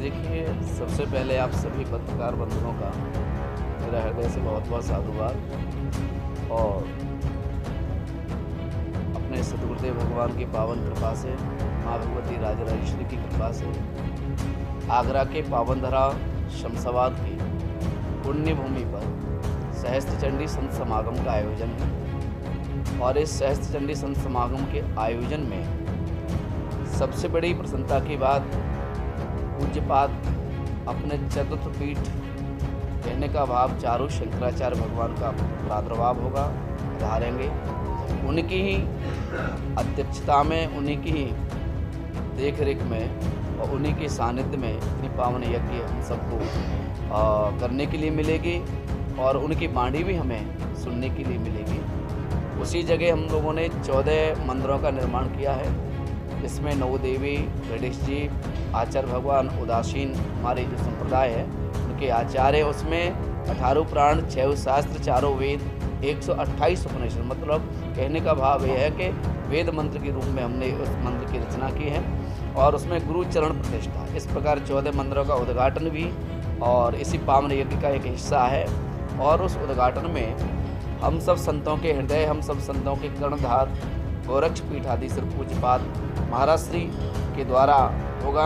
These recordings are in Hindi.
देखिए, सबसे पहले आप सभी पत्रकार बंधुओं का मेरा हृदय से बहुत-बहुत साधुवाद और अपने सद्गुरुदेव भगवान की पावन कृपा से, माँ भगवती राजराजेश्वरी की कृपा से, आगरा के पावनधरा शमशाबाद की पुण्य भूमि पर सहस्त्र चंडी संत समागम का आयोजन है और इस सहस्त्र चंडी संत समागम के आयोजन में सबसे बड़ी प्रसन्नता की बात पूज्यपाद अपने चतुर्थ पीठ कहने का भाव चारों शंकराचार्य भगवान का प्रादुर्भाव होगा, पधारेंगे। उनकी ही अध्यक्षता में, उन्हीं की ही देख रेख में और उन्हीं के सानिध्य में इतनी पावन यज्ञ हम सबको करने के लिए मिलेगी और उनकी वाणी भी हमें सुनने के लिए मिलेगी। उसी जगह हम लोगों ने 14 मंदिरों का निर्माण किया है। इसमें नवदेवी, गणेश जी, आचार्य भगवान, उदासीन हमारे जो संप्रदाय है उनके आचार्य, उसमें 18 पुराण, 6 शास्त्र, 4 वेद, 128 उपनिषद, मतलब कहने का भाव यह है कि वेद मंत्र के रूप में हमने उस मंत्र की रचना की है और उसमें गुरु चरण प्रतिष्ठा। इस प्रकार 14 मंदिरों का उद्घाटन भी और इसी पावन यज्ञ का एक हिस्सा है। और उस उद्घाटन में हम सब संतों के हृदय, हम सब संतों के कर्णधार गोरक्ष पीठाधीश्वर पूज्यपाद महाराज श्री के द्वारा होगा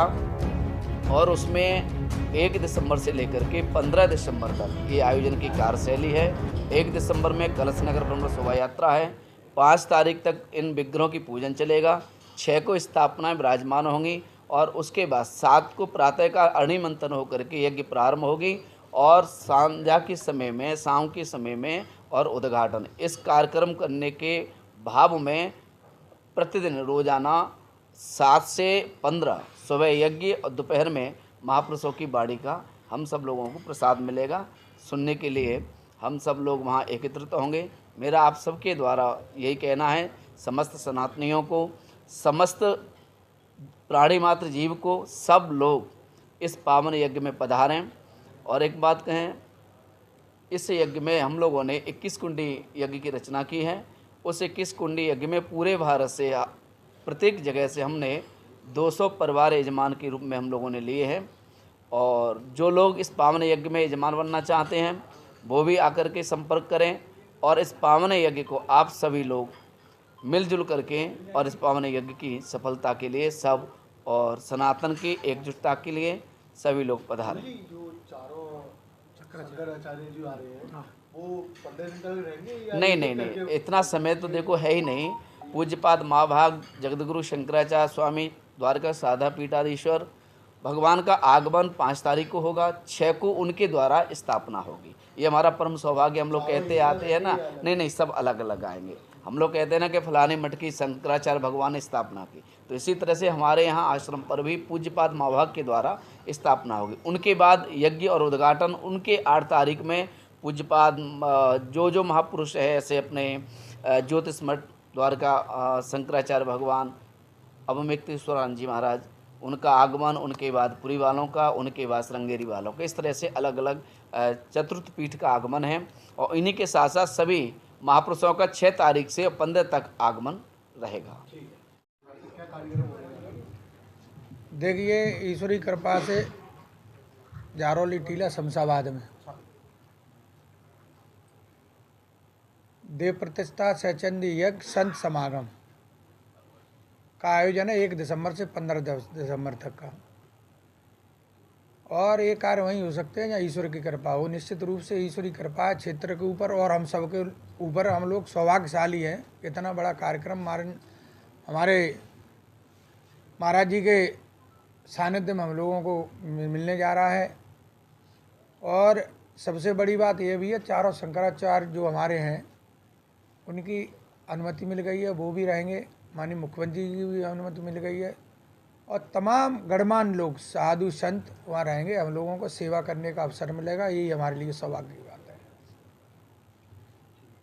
और उसमें 1 दिसंबर से लेकर के 15 दिसंबर तक ये आयोजन की कार्यशैली है। 1 दिसंबर में कलश नगर ब्रह्म शोभा यात्रा है। 5 तारीख तक इन विग्रहों की पूजन चलेगा। 6 को स्थापनाएं विराजमान होंगी और उसके बाद 7 को प्रातःकाल अणिमंथन होकर के यज्ञ प्रारंभ होगी और संध्या के समय में, शाम के समय में और उद्घाटन। इस कार्यक्रम करने के भाव में प्रतिदिन रोजाना 7 से 15 सुबह यज्ञ और दोपहर में महापुरुषों की वाणी का हम सब लोगों को प्रसाद मिलेगा। सुनने के लिए हम सब लोग वहाँ एकत्रित होंगे। मेरा आप सबके द्वारा यही कहना है, समस्त सनातनियों को, समस्त प्राणी मात्र जीव को, सब लोग इस पावन यज्ञ में पधारें। और एक बात कहें, इस यज्ञ में हम लोगों ने 21 कुंडी यज्ञ की रचना की है। उस 21 कुंडी यज्ञ में पूरे भारत से, प्रत्येक जगह से हमने 200 परिवार यजमान के रूप में हम लोगों ने लिए हैं और जो लोग इस पावन यज्ञ में यजमान बनना चाहते हैं वो भी आकर के संपर्क करें और इस पावन यज्ञ को आप सभी लोग मिलजुल करके और इस पावन यज्ञ की सफलता के लिए सब और सनातन की एकजुटता के लिए सभी लोग पधारें। जो चारों शंकराचार्य जी आ रहे हैं वो 15 दिन तक रहेंगे या नहीं, इतना समय तो देखो है ही नहीं। पूज्यपाद महाभाग जगतगुरु शंकराचार्य स्वामी द्वारका साधा पीठाधीश्वर भगवान का आगमन 5 तारीख को होगा, 6 को उनके द्वारा स्थापना होगी। ये हमारा परम सौभाग्य। हम लोग कहते आते हैं ना, नहीं सब अलग अलग आएंगे। हम लोग कहते हैं ना कि फलाने मठ की शंकराचार्य भगवान ने स्थापना की, तो इसी तरह से हमारे यहाँ आश्रम पर भी पूज्यपाद महाभाग के द्वारा स्थापना होगी। उनके बाद यज्ञ और उद्घाटन उनके 8 तारीख में पूज्यपाद जो महापुरुष है ऐसे अपने ज्योतिष मठ द्वारका शंकराचार्य भगवान अवमेक्तेश्वरानंद जी महाराज, उनका आगमन, उनके बाद पुरी वालों का, उनके बाद श्रृंगेरी वालों का, इस तरह से अलग अलग चतुर्थ पीठ का आगमन है। और इन्हीं के साथ साथ सभी महापुरुषों का 6 तारीख से 15 तक आगमन रहेगा। देखिए, ईश्वरी कृपा से जारौली टीला शमशाबाद में देव प्रतिष्ठा सहचंडी यज्ञ संत समागम का आयोजन है 1 दिसंबर से 15 दिसंबर तक का। और ये कार्य वहीं हो सकते हैं जहाँ ईश्वर की कृपा हो। निश्चित रूप से ईश्वरी कृपा है क्षेत्र के ऊपर और हम सबके ऊपर। हम लोग सौभाग्यशाली हैं। इतना बड़ा कार्यक्रम हमारे महाराज जी के सानिध्य में हम लोगों को मिलने जा रहा है। और सबसे बड़ी बात यह भी है, चारों शंकराचार्य जो हमारे हैं उनकी अनुमति मिल गई है, वो भी रहेंगे। माननीय मुख्यमंत्री की भी अनुमति मिल गई है और तमाम गणमान्य लोग, साधु संत वहाँ रहेंगे। हम लोगों को सेवा करने का अवसर मिलेगा। यही हमारे लिए सौभाग्य की बात है।